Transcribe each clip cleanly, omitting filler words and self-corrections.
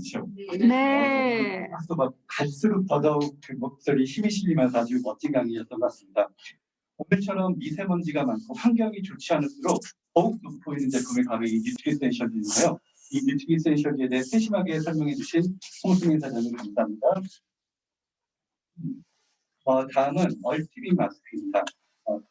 그렇죠? 네. 그래서 막 갈수록 더더욱 그 목소리 힘이 실리면서 아주 멋진 강의였던 것 같습니다. 오늘처럼 미세먼지가 많고 환경이 좋지 않을수록 더욱 돋보이는 제품이 바로 이 뉴트리 센셜인데요. 이 뉴트리 센셜에 대해 세심하게 설명해 주신 홍승민 사장님 감사합니다. 다음은 얼티밋 마스크입니다.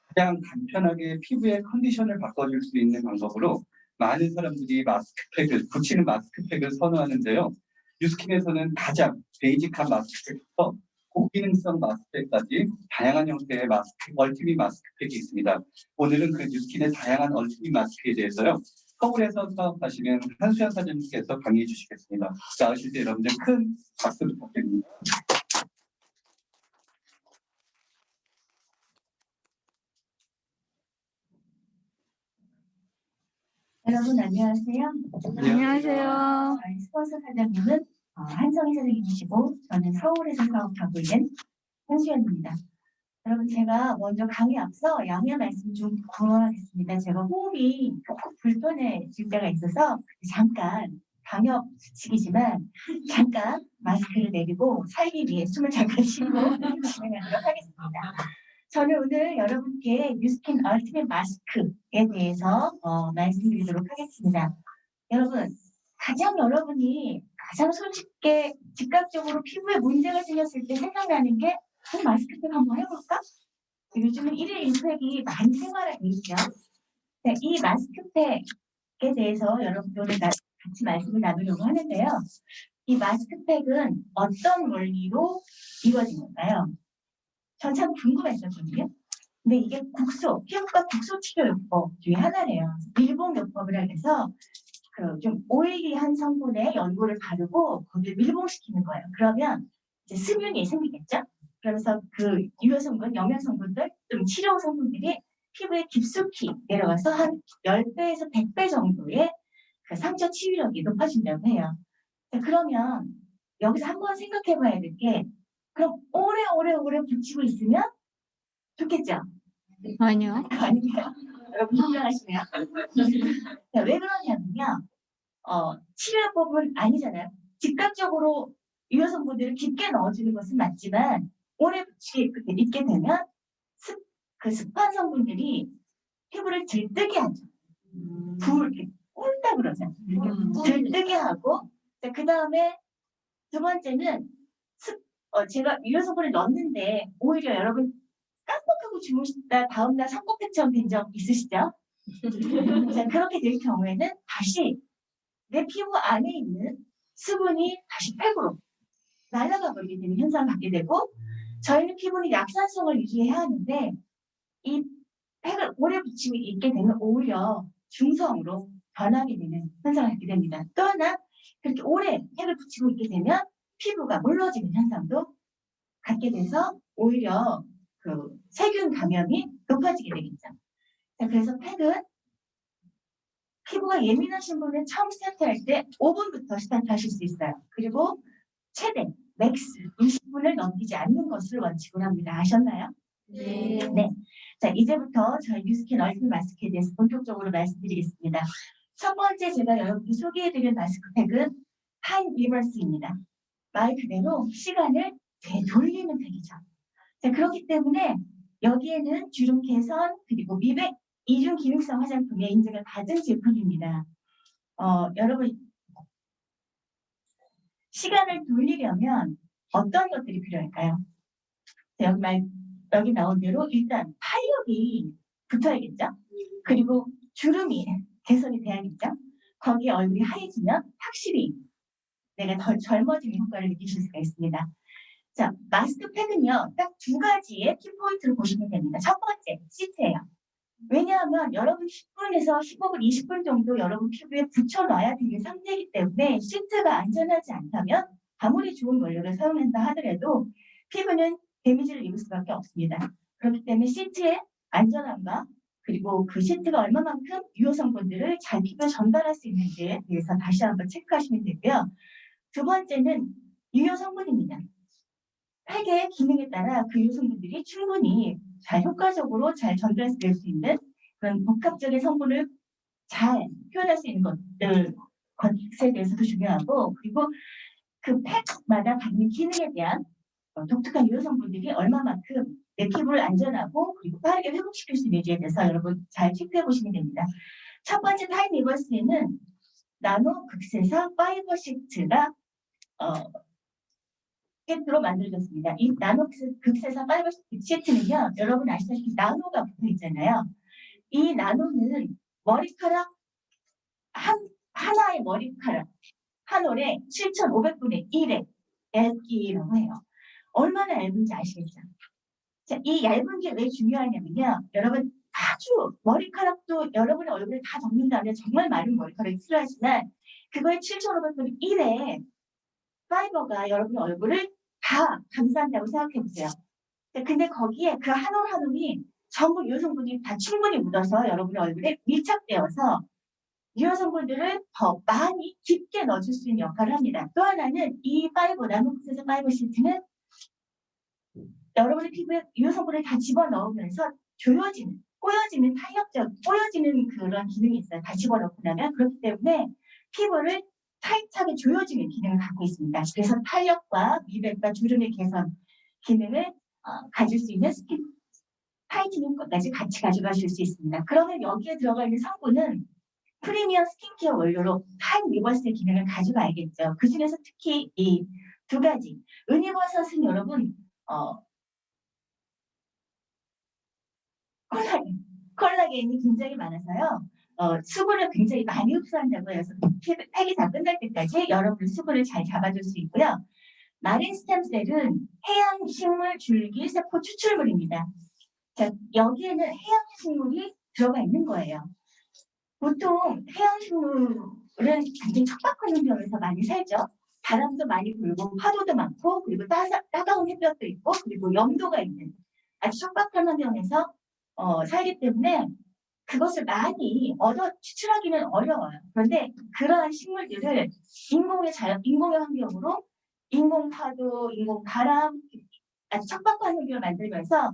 가장 간편하게 피부의 컨디션을 바꿔줄 수 있는 방법으로 많은 사람들이 마스크팩을, 붙이는 마스크팩을 선호하는데요. 뉴스킨에서는 가장 베이직한 마스크팩부터 고기능성 마스크팩까지 다양한 형태의 얼티밋 마스크팩이 있습니다. 오늘은 그 뉴스킨의 다양한 얼티밋 마스크에 대해서요. 서울에서 사업하시는 한수연 사장님께서 강의해 주시겠습니다. 나오실 때 여러분들 큰 박수 부탁드립니다. 여러분 안녕하세요. 안녕하세요. 저희 스폰서 사장님은 한성희 사장님이시고 저는 서울에서 사업하고 있는 한수연입니다. 여러분 제가 먼저 강의 앞서 양해 말씀 좀 구하겠습니다. 제가 호흡이 조금 불편해질 때가 있어서 잠깐 방역 수칙이지만 잠깐 마스크를 내리고 살기 위해 숨을 잠깐 쉬고 진행하도록 하겠습니다. 저는 오늘 여러분께 뉴스킨 얼티밋 마스크에 대해서 말씀드리도록 하겠습니다. 여러분, 여러분이 가장 손쉽게 즉각적으로 피부에 문제가 생겼을 때 생각나는 게 마스크팩 한번 해볼까? 요즘은 일일 일팩이 많이 생활하고 있죠. 네, 이 마스크팩에 대해서 여러분들 오늘 같이 말씀을 나누려고 하는데요. 이 마스크팩은 어떤 원리로 이루어진 건가요? 전 참 궁금했었거든요. 근데 이게 피부과 국소 치료요법 중에 하나래요. 밀봉요법이라 해서 좀 오일리한 성분의 연고를 바르고 거기에 밀봉시키는 거예요. 그러면 이제 수분이 생기겠죠? 그러면서 그 유효 성분, 영양 성분들, 좀 치료 성분들이 피부에 깊숙이 내려가서 한 10배에서 100배 정도의 그 상처 치유력이 높아진다고 해요. 그러면 여기서 한번 생각해 봐야 될 게 그럼 오래 붙이고 있으면 좋겠죠? 아니요. 아닌가요? 여러분 인정하시네요. 왜 그러냐면요. 치료법은 아니잖아요. 즉각적으로 유효 성분들을 깊게 넣어주는 것은 맞지만 오래 붙이게 있게 되면 그 습한 성분들이 피부를 들뜨게 하죠. 꿀다 그러죠. 들뜨게 하고 그 다음에 두 번째는 제가 유효 성분을 넣었는데 오히려 여러분 깜빡하고 주무시다 다음날 삼각대처럼 된 적 있으시죠? 자, 그렇게 될 경우에는 다시 내 피부 안에 있는 수분이 다시 팩으로 날아가 버리게 되는 현상을 갖게 되고 저희는 피부는 약산성을 유지해야 하는데 이 팩을 오래 붙이고 있게 되면 오히려 중성으로 변하게 되는 현상을 갖게 됩니다. 또 하나 그렇게 오래 팩을 붙이고 있게 되면 피부가 물러지는 현상도 갖게 돼서 오히려 그 세균 감염이 높아지게 되겠죠. 자, 그래서 팩은 피부가 예민하신 분은 처음 스타트할 때 5분부터 스타트하실 수 있어요. 그리고 최대 맥스 20분을 넘기지 않는 것을 원칙으로 합니다. 아셨나요? 네. 네. 자, 이제부터 저희 뉴스킨 얼티밋 마스크에 대해서 본격적으로 말씀드리겠습니다. 첫 번째 제가 여러분께 소개해드릴 마스크팩은 타임 리버스입니다. 말 그대로 시간을 되돌리는 팩이죠. 자, 그렇기 때문에 여기에는 주름 개선 그리고 미백 이중 기능성 화장품의 인증을 받은 제품입니다. 여러분 시간을 돌리려면 어떤 것들이 필요할까요? 자, 여기 나온 대로 일단 탄력이 붙어야겠죠. 그리고 주름이 개선이 돼야겠죠. 거기에 얼굴이 하얘지면 확실히 내가 덜 젊어지는 효과를 느끼실 수가 있습니다. 자, 마스크팩은요, 딱 두 가지의 키포인트를 보시면 됩니다. 첫 번째, 시트예요. 왜냐하면 여러분 10분에서 15분, 20분 정도 여러분 피부에 붙여놔야 되는 상태이기 때문에 시트가 안전하지 않다면 아무리 좋은 원료를 사용한다 하더라도 피부는 데미지를 입을 수밖에 없습니다. 그렇기 때문에 시트의 안전함과 그리고 그 시트가 얼마만큼 유효 성분들을 잘 피부에 전달할 수 있는지에 대해서 다시 한번 체크하시면 되고요. 두 번째는 유효 성분입니다. 팩의 기능에 따라 그 유효 성분들이 충분히 잘 효과적으로 잘 전달될 수 있는 그런 복합적인 성분을 잘 표현할 수 있는 것들 것에 대해서도 중요하고 그리고 그 팩마다 갖는 기능에 대한 독특한 유효 성분들이 얼마만큼 내 피부를 안전하고 그리고 빠르게 회복시킬 수 있는지에 대해서 여러분 잘 체크해 보시면 됩니다. 첫 번째 타임 리버스에는 나노 극세사 파이버 시트가 시트로 만들어졌습니다. 이 나노 극세사 파이버 시트는요, 여러분 아시다시피 나노가 붙어 있잖아요. 이 나노는 머리카락 하나의 머리카락 한 올에 7,500분의 1의 얇기라고 해요. 얼마나 얇은지 아시겠죠? 자, 이 얇은 게 왜 중요하냐면요. 여러분 아주 머리카락도 여러분의 얼굴에 다 덮는다면 정말 마른 머리카락이 필요하지만 그거의 7,500분의 1의 파이버가 여러분의 얼굴을 다 감싼다고 생각해 보세요. 근데 거기에 그 한 올 한 올이 전부 유효 성분이 다 충분히 묻어서 여러분의 얼굴에 밀착되어서 유효 성분들을 더 많이 깊게 넣어줄 수 있는 역할을 합니다. 또 하나는 이 파이버, 나노극세사 파이버 시트는 여러분의 피부에 유효 성분을 다 집어넣으면서 조여지는, 꼬여지는 꼬여지는 그런 기능이 있어요. 다 집어넣고 나면. 그렇기 때문에 피부를 타이트하게 조여주는 기능을 갖고 있습니다. 그래서 탄력과 미백과 주름의 개선 기능을 가질 수 있는 스킨 타이트닝까지 같이 가져가실 수 있습니다. 그러면 여기에 들어가 있는 성분은 프리미엄 스킨케어 원료로 타임 리버스의 기능을 가져가야겠죠. 그 중에서 특히 이 두 가지. 은이버섯은 여러분 콜라겐이 굉장히 많아서요. 수분을 굉장히 많이 흡수한다고 해서 팩이 다 끝날 때까지 여러분 수분을 잘 잡아줄 수 있고요. 마린 스템셀은 해양 식물 줄기 세포 추출물입니다. 자, 여기에는 해양 식물이 들어가 있는 거예요. 보통 해양 식물은 굉장히 척박한 환경에서 많이 살죠. 바람도 많이 불고 파도도 많고 그리고 따가운 햇볕도 있고 그리고 염도가 있는 아주 척박한 환경에서 살기 때문에 그것을 많이 얻어 추출하기는 어려워요. 그런데 그러한 식물들을 인공의 환경으로 인공 파도, 인공 바람, 아주 척박한 환경을 만들면서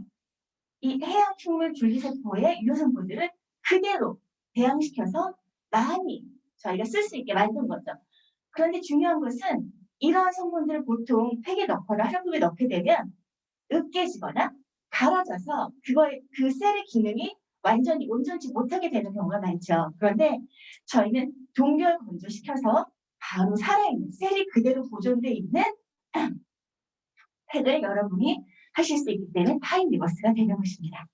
이 해양 식물 줄기세포의 유효 성분들을 그대로 배양시켜서 많이 저희가 쓸 수 있게 만든 거죠. 그런데 중요한 것은 이러한 성분들을 보통 팩에 넣거나 화장품에 넣게 되면 으깨지거나 갈아져서 그 셀의 기능이 완전히 온전치 못하게 되는 경우가 많죠. 그런데 저희는 동결 건조시켜서 바로 살아있는 셀이 그대로 보존되어 있는 팩을 여러분이 하실 수 있기 때문에 타임 리버스가 되는 것입니다.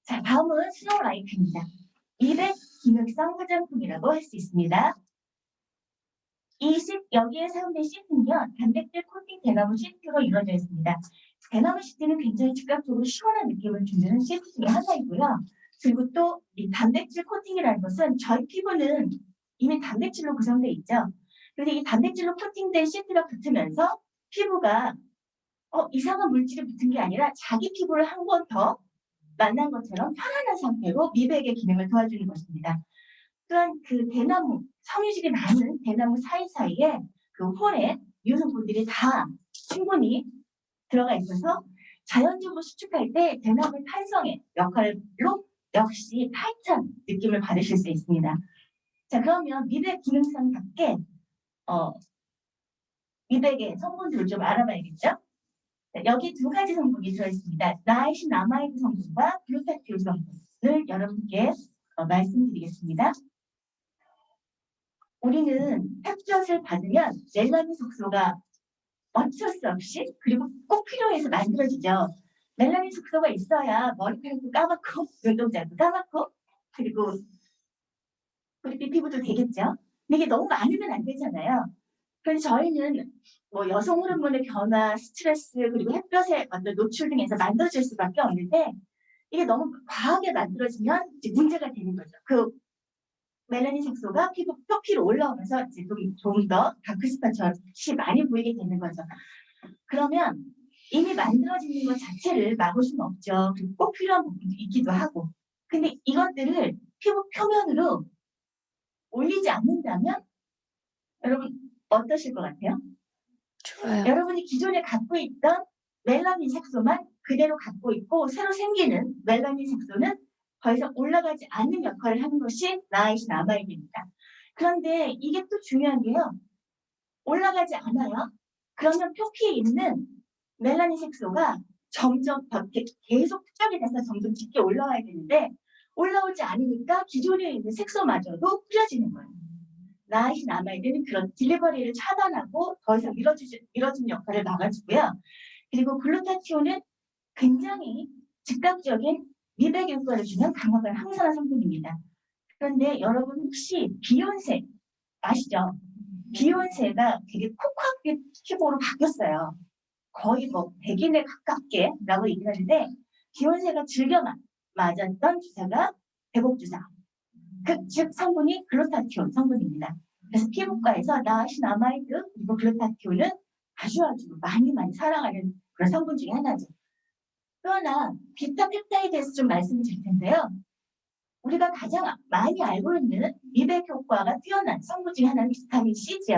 자, 다음은 스노우 라이프입니다. 200 기능성 화장품이라고 할 수 있습니다. 여기에 사용된 시트는요, 단백질 코팅 대나무 시트로 이루어져 있습니다. 대나무 시트는 굉장히 즉각적으로 시원한 느낌을 주는 시트 중에 하나이고요. 그리고 또 이 단백질 코팅이라는 것은 저희 피부는 이미 단백질로 구성되어 있죠. 그런데 이 단백질로 코팅된 시트가 붙으면서 피부가 이상한 물질이 붙은 게 아니라 자기 피부를 한 번 더 만난 것처럼 편안한 상태로 미백의 기능을 도와주는 것입니다. 또한 그 대나무, 섬유질이 많은 대나무 사이사이에 그 홀에 유효성분들이 다 충분히 들어가 있어서 자연적으로 수축할 때 대나무의 탄성의 역할로 역시 타이트한 느낌을 받으실 수 있습니다. 자, 그러면 미백 기능성답게 미백의 성분들을 좀 알아봐야겠죠? 여기 두 가지 성분이 들어있습니다. 나이신아마이드 성분과 글루타티올 성분을 여러분께 말씀드리겠습니다. 우리는 햇볕을 받으면 멜라닌 색소가 어쩔 수 없이 그리고 꼭 필요해서 만들어지죠. 멜라닌 색소가 있어야 머리카락도 까맣고 눈동자도 까맣고 그리고 피부도 되겠죠. 근데 이게 너무 많으면 안 되잖아요. 그래서 저희는 뭐 여성 호르몬의 변화, 스트레스 그리고 햇볕에 어떤 노출 등에서 만들어질 수밖에 없는데 이게 너무 과하게 만들어지면 이제 문제가 되는 거죠. 그 멜라닌 색소가 피부 표피로 올라오면서 이제 좀 더 다크스팟처럼 많이 보이게 되는 거죠. 그러면 이미 만들어지는 것 자체를 막을 수는 없죠. 그리고 꼭 필요한 부분도 있기도 하고. 근데 이것들을 피부 표면으로 올리지 않는다면 여러분 어떠실 것 같아요? 좋아요. 여러분이 기존에 갖고 있던 멜라닌 색소만 그대로 갖고 있고 새로 생기는 멜라닌 색소는 더 이상 올라가지 않는 역할을 하는 것이 나이신아마이드입니다. 그런데 이게 또 중요한 게요. 올라가지 않아요. 그러면 표피에 있는 멜라닌 색소가 점점 더 계속 축적이 돼서 점점 짙게 올라와야 되는데 올라오지 않으니까 기존에 있는 색소마저도 흐려지는 거예요. 나이신 아마이드는 그런 딜리버리를 차단하고 더 이상 밀어주는 역할을 막아주고요. 그리고 글루타티온은 굉장히 즉각적인 미백 효과를 주는 강력한 항산화 성분입니다. 그런데 여러분 혹시 비욘세 아시죠? 비욘세가 되게 코코하게 피부로 바뀌었어요. 거의 뭐 백인에 가깝게라고 얘기를 하는데 비욘세가 즐겨 맞았던 주사가 백옥주사. 즉 성분이 글루타티온 성분입니다. 그래서 피부과에서 나아신아마이드 그리고 글루타티온은 아주 많이 사랑하는 그런 성분 중에 하나죠. 또 하나 비타 펩타이드에 대해서 좀 말씀을 드릴 텐데요. 우리가 가장 많이 알고 있는 미백 효과가 뛰어난 성분 중에 하나는 비타민 C죠.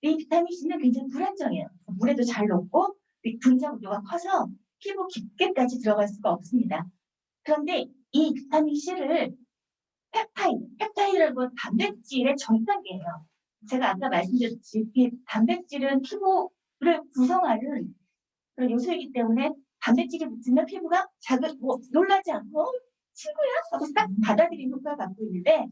이 비타민 C는 굉장히 불안정해요. 물에도 잘 녹고 분자 구조가 커서 피부 깊게까지 들어갈 수가 없습니다. 그런데 이 비타민 C를 펩타이드라고 단백질의 전 단계예요. 제가 아까 말씀드렸듯이 단백질은 피부를 구성하는 그런 요소이기 때문에 단백질이 붙으면 피부가 놀라지 않고 친구야 하고 딱 받아들이는 효과를 갖고 있는데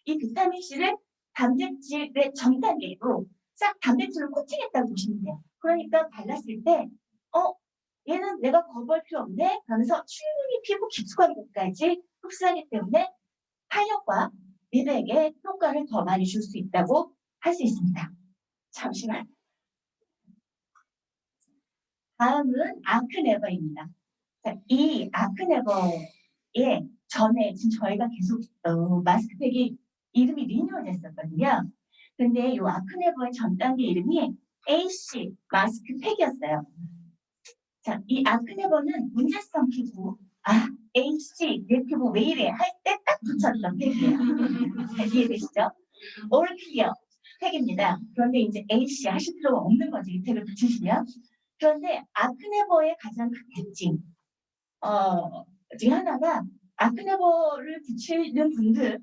이 비타민 C를 단백질의 전 단계로 싹 단백질로 코팅했다고 보시면 돼요. 그러니까 발랐을 때 얘는 내가 거부할 필요 없네 그러면서 충분히 피부 깊숙하게까지 흡수하기 때문에 탄력과 미백에 효과를 더 많이 줄 수 있다고 할 수 있습니다. 잠시만. 다음은 아크네버입니다. 이 아크네버의 전에 지금 저희가 계속 마스크팩이 이름이 리뉴얼됐었거든요. 근데 이 아크네버의 전 단계 이름이 AC 마스크팩이었어요. 자, 이 아크네버는 문제성 피부, AC 내 피부 왜 이래 할 때 딱 붙였던 팩이에요. 이해되시죠? 올 클리어 팩입니다. 그런데 이제 AC 하실 필요가 없는 거지 이 팩을 붙이시면. 그런데 아크네버의 가장 큰 특징 중에 하나가 아크네버를 붙이는 분들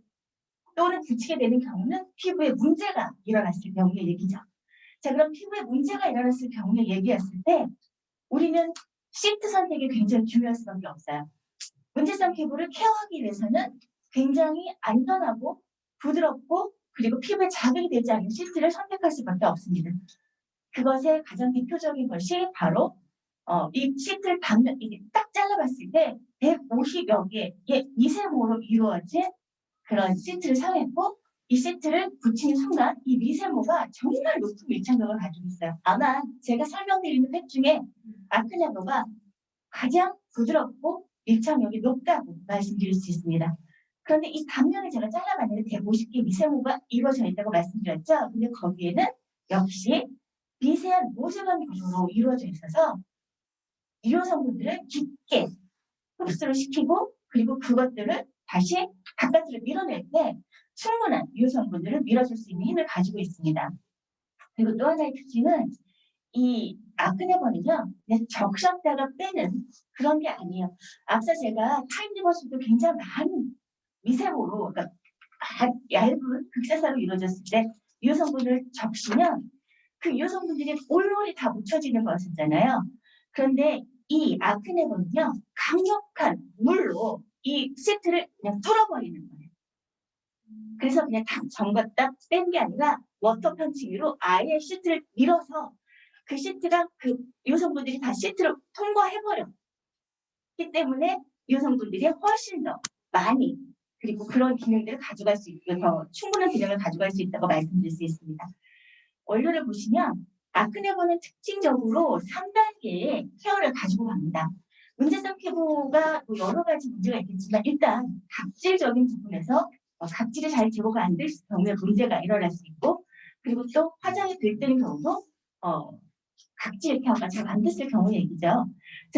또는 붙이게 되는 경우는 피부에 문제가 일어났을 경우의 얘기죠. 자, 그럼 피부에 문제가 일어났을 경우의 얘기였을 때 우리는 시트 선택이 굉장히 중요할 수밖에 없어요. 문제성 피부를 케어하기 위해서는 굉장히 안전하고 부드럽고 그리고 피부에 자극이 되지 않는 시트를 선택할 수밖에 없습니다. 그것의 가장 대표적인 것이 바로 이 시트를 딱 잘라봤을 때 150여 개의 미세모로 이루어진 그런 시트를 사용했고 이 시트를 붙이는 순간 이 미세모가 정말 높은 밀착력을 가지고 있어요. 아마 제가 설명드리는 팩 중에 아크네버가 가장 부드럽고 밀착력이 높다고 말씀드릴 수 있습니다. 그런데 이 단면을 제가 잘라봤는데 150개 미세모가 이루어져 있다고 말씀드렸죠. 근데 거기에는 역시 미세한 모세관 구조로 이루어져 있어서 유효 성분들을 깊게 흡수를 시키고 그리고 그것들을 다시 바깥으로 밀어낼 때 충분한 유효 성분들을 밀어줄 수 있는 힘을 가지고 있습니다. 그리고 또 하나의 특징은 이 아크네버는요, 적셨다가 빼는 그런 게 아니에요. 앞서 제가 타임리버스도 굉장히 많은 미세모로, 그러니까 얇은 극세사로 이루어졌을 때 유효 성분을 적시면 그 유효 성분들이 올올이 다 묻혀지는 것이잖아요. 그런데 이 아크네버는요, 강력한 물로 이 시트를 그냥 뚫어버리는 거예요. 그래서 그냥 다 잠갔다 뺀 게 아니라 워터 펀칭으로 아예 시트를 밀어서 그 시트가 그 유효성분들이 다 시트를 통과해버렸기 때문에 유효성분들이 훨씬 더 많이 그리고 그런 기능들을 가져갈 수 있고 더 충분한 기능을 가져갈 수 있다고 말씀드릴 수 있습니다. 원료를 보시면 아크네버는 특징적으로 3단계의 케어를 가지고 갑니다. 문제성 피부가 여러 가지 문제가 있겠지만 일단 각질적인 부분에서 각질이 잘 제거가 안 될 경우에 문제가 일어날 수 있고 그리고 또 화장이 들뜨는 경우도 각질 케어가 잘 안 됐을 경우 얘기죠.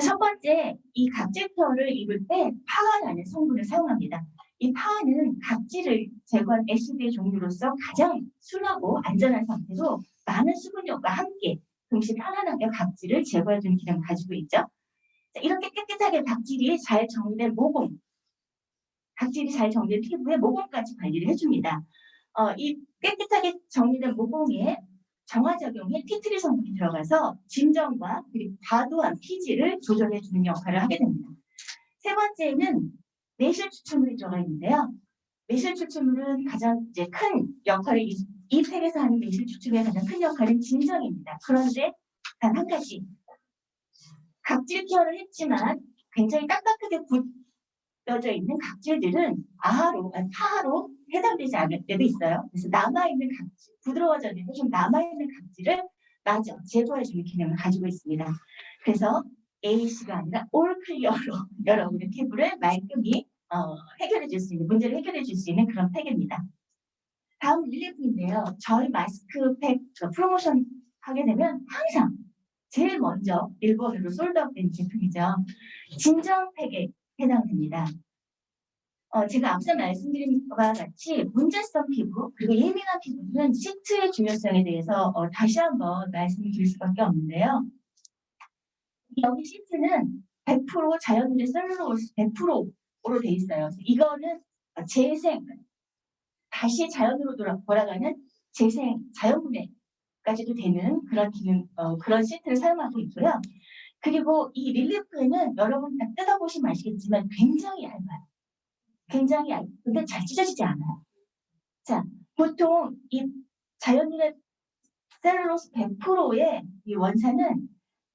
첫 번째, 이 각질 케어를 입을 때 파화라는 성분을 사용합니다. 이 파화는 각질을 제거한 애시드의 종류로서 가장 순하고 안전한 상태로 많은 수분력과 함께 동시에 편안하게 각질을 제거해주는 기능을 가지고 있죠. 자, 이렇게 깨끗하게 각질이 잘 정리된 모공, 각질이 잘 정리된 피부에 모공까지 관리를 해줍니다. 이 깨끗하게 정리된 모공에 정화작용의 티트리 성분이 들어가서 진정과 그리고 과도한 피지를 조절해주는 역할을 하게 됩니다. 세 번째는 매실 추출물이 들어가 있는데요. 매실 추출물은 가장 이제 큰 역할을 이 팩에서 하는 매실 추출물의 가장 큰 역할은 진정입니다. 그런데 단 한 가지 각질 케어를 했지만 굉장히 딱딱하게 굳어져 있는 각질들은 파하로 해당되지 않을 때도 있어요. 그래서 남아있는 각질, 부드러워져 있는 좀 남아있는 각질을 마저 제거해주는 기능을 가지고 있습니다. 그래서 AC가 아니라 올 클리어로 여러분의 피부를 말끔히 해결해 줄 수 있는, 문제를 해결해 줄 수 있는 그런 팩입니다. 다음 릴리프인데요. 저희 마스크팩 프로모션 하게 되면 항상 제일 먼저 일본으로 솔드아웃된 제품이죠. 진정팩에 해당됩니다. 제가 앞서 말씀드린 바와 같이 문제성 피부 그리고 예민한 피부는 시트의 중요성에 대해서 다시 한번 말씀드릴 수밖에 없는데요. 여기 시트는 100% 자연유래 셀룰로스 100%로 돼 있어요. 이거는 재생, 다시 자연으로 돌아가는 재생, 자연분해까지도 되는 그런 기능, 그런 시트를 사용하고 있고요. 그리고 이 릴리프에는 여러분 딱 뜯어보시면 아시겠지만 굉장히 얇아요. 굉장히 얇은데 잘 찢어지지 않아요. 자, 보통 이 자연유래 셀룰로스 100%의 이 원산은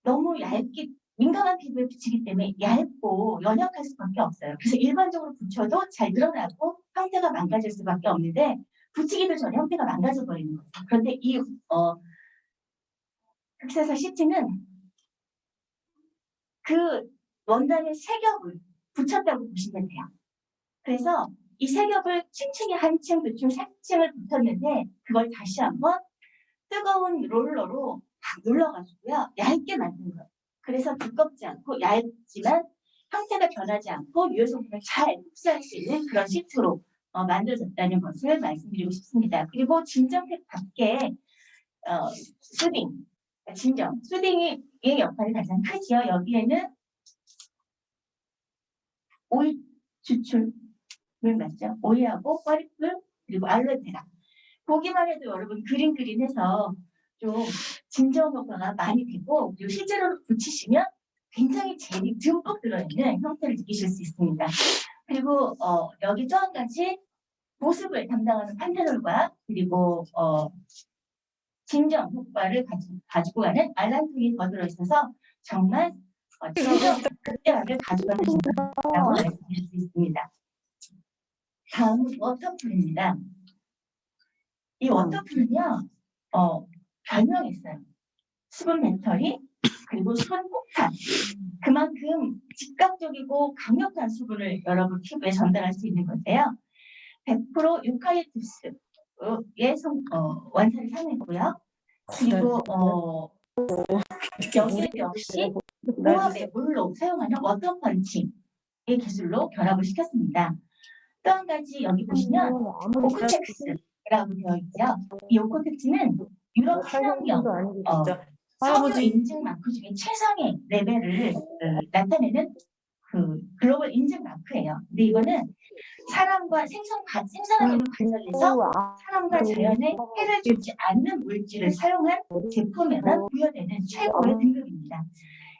너무 얇게 민감한 피부에 붙이기 때문에 얇고 연약할 수밖에 없어요. 그래서 일반적으로 붙여도 잘 늘어나고 형태가 망가질 수밖에 없는데 붙이기도 전에 형태가 망가져 버리는 거죠. 그런데 이 흑사사 시트는 그 원단의 세 겹을 붙였다고 보시면 돼요. 그래서 이 세 겹을 층층이 한 층, 두 층, 세 층을 붙였는데 그걸 다시 한번 뜨거운 롤러로 탁 눌러가지고요. 얇게 만든 거예요. 그래서 두껍지 않고 얇지만 형태가 변하지 않고 유효성분을 잘 흡수할 수 있는 그런 시트로 만들어졌다는 것을 말씀드리고 싶습니다. 그리고 진정팩 밖에 수딩의 역할이 가장 크지요. 여기에는 오일 추출물 맞죠? 오일하고 꽈리풀 그리고 알로에테라. 보기만 해도 여러분 그림해서 좀 진정 효과가 많이 되고 그리고 실제로 붙이시면 굉장히 젤이 듬뿍 들어있는 형태를 느끼실 수 있습니다. 그리고 여기 또 한 가지 보습을 담당하는 판테놀과 그리고 진정 효과를 가지고 가는 알란통이 더 들어있어서 정말 진정 극대화를 가져가는 제품이라고 말씀드릴 수 있습니다. 다음은 워터풀입니다. 이 워터풀은요, 별명이 있어요. 수분 배터리, 그리고 수분 폭탄. 그만큼 즉각적이고 강력한 수분을 여러분 피부에 전달할 수 있는 건데요. 100% 유칼립투스의 원산을 사용했고요. 그리고 여기는 역시 고압의 물로 사용하는 워터펀칭의 기술로 결합을 시켰습니다. 또 한 가지 여기 보시면 오코텍스라고 되어 있죠. 이 오코텍스는 유럽 친환경 석유 인증 마크 중에 최상의 레벨을 나타내는 그 글로벌 인증 마크예요. 근데 이거는 사람과 생산하는 과정에서 사람과 자연에 해를 주지 않는 물질을 사용한 제품에만 부여되는 최고의 등급입니다.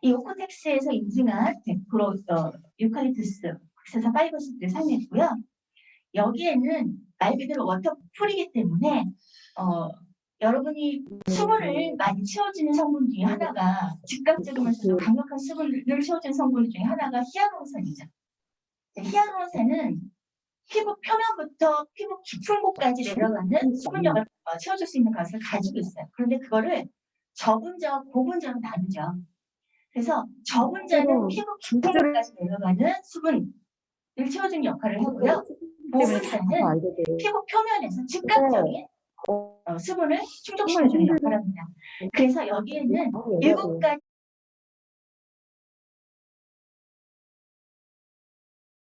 이 오코텍스에서 인증한 100% 유칼립투스 국산산 파이버시트를 사용했고요. 여기에는 말 그대로 워터풀이기 때문에 여러분이 수분을 많이 채워주는 성분 중에 하나가 즉각적이면서도 강력한 수분을 채워주는 성분 중에 하나가 히알루론산이죠. 히알루론산은 피부 표면부터 피부 깊은 곳까지 내려가는 수분력을 채워줄 수 있는 것을 가지고 있어요. 그런데 그거를 저분자와 고분자로 나누죠. 그래서 저분자는 피부 깊은 곳까지 내려가는 수분을 채워주는 역할을 하고요. 고분자는 피부 표면에서 즉각적인 수분을 충족시켜주는 역할을 합니다. 그래서 여기에는 7가지